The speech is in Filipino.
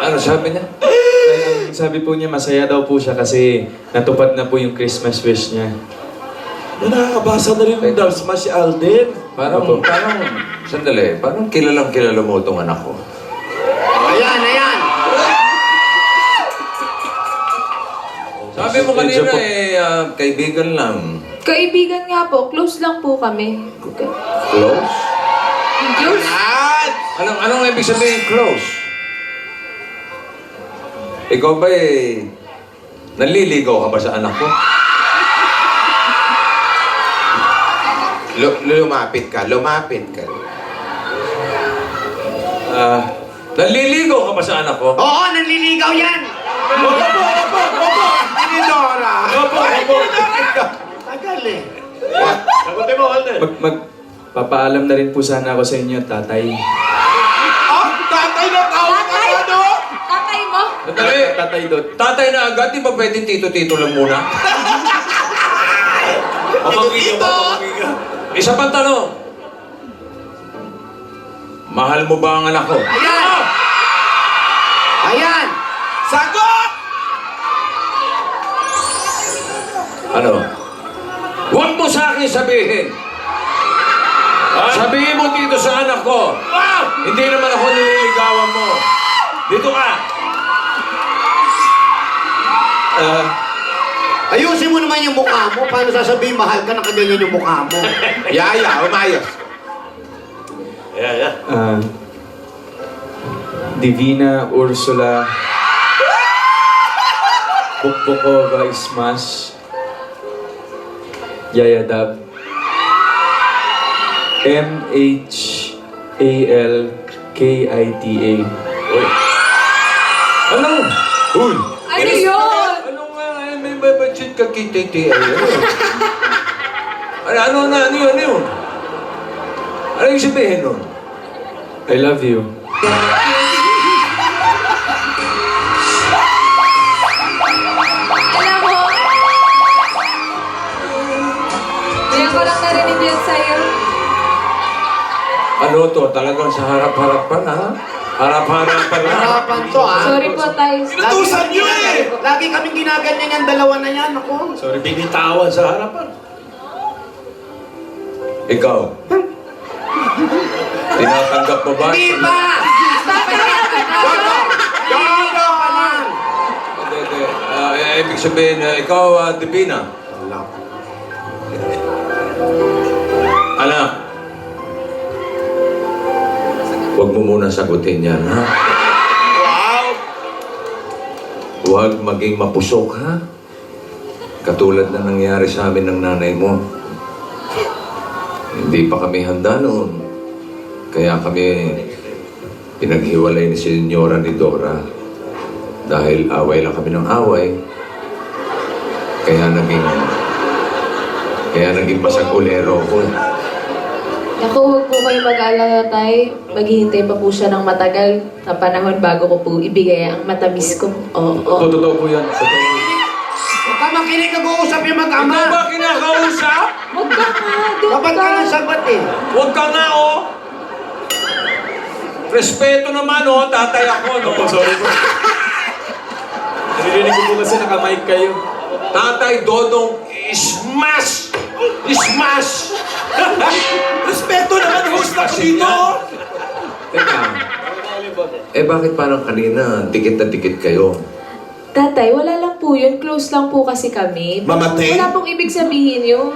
Ano sabi niya? Ang sabi po niya, masaya daw po siya kasi natupad na po yung Christmas wish niya. Nakakabasa na rin ng Dalsma si Alden. Parang, sandali, parang kilalang kilala mo itong anak ko. Ayan, ayan! Sabi mo kanina kaibigan lang. Kaibigan nga po, close lang po kami. Close? Close? Anong ibig sabihin close? Ikaw ba naliligaw ka ba sa anak ko? Lumapit ka. Naliligaw ka ba sa anak ko? Oo, nanliligaw yan! Opo! Tinidora! Opo! Tagal eh. Sagutin mo, Alden. Magpapaalam na rin po sana ako sa inyo, tatay. Tatay na tawag ka na, no? Tatay mo? Sandali. Tatay Dot. Tatay na agad, di ba pwedeng tito-tito lang muna? Tito! Isa pang tanong. Mahal mo ba ang anak ko? Ayan! Ayan! Sagot! Ano? Huwag mo sa akin sabihin. Sabihin mo dito sa anak ko. Hindi naman ako nililigawan mo. Dito ka. Ayusin mo naman yung mukha mo. Paano sasabihin mahal ka, nakaganyan yung mukha mo? Yaya, umayos. Yeah. Divina Ursula Bukbukova Ismas Yayadab MHALKITA. Uy. Ano? Uy. Ano yun? Ano nga? May budget ka kititi. Ano yun? Ano yung sabihin nun? I love you. Alam mo? Ngayon ko lang narinig yan sa'yo. Ano to? Talagang sa harap-harapan, ha? Harap-harapan, ha? Harapan to, ah. Sorry po, Tay. Inutusan niyo eh! Lagi kaming ginaganyan yung dalawa na yan, ako. Sorry, binitawan sa harapan. Ikaw. Tinatanggap mo ba? Hindi ba? Jojo ka lang! Hindi. Ibig sabihin, ikaw, Divina. Anak. Huwag mo muna sagutin yan, ha? Wow! Huwag maging mapusok, ha? Katulad na nangyari sa amin ng nanay mo. Hindi pa kami handa noon. Kaya kami pinaghiwalay ni Senyora ni Dora. Dahil away lang kami ng away. Kaya naging masagulero ko. Naku, huwag po kayo mag-aalala, Tay. Maghihintay pa po siya ng matagal na panahon bago ko po ibigay ang matamis ko. Oo. Totoo po yan. Totoo. Huwag ka makinig, nag-uusap yung mag-ama. Ikaw ba kinakausap? Huwag ka nga, doon Dapat ka nang sagot eh. Huwag ka nga, oh! Respeto naman, oh! Tatay ako, no? Opo, sorry po. Narinig ko po kasi nakamike kayo. Tatay Dodong, smash! Smash! Respeto naman, host ako dito! Teka. Bakit parang kanina, dikit na dikit kayo? Tatay, wala lang po yun. Close lang po kasi kami. Mamatay? Wala pong ibig sabihin yun.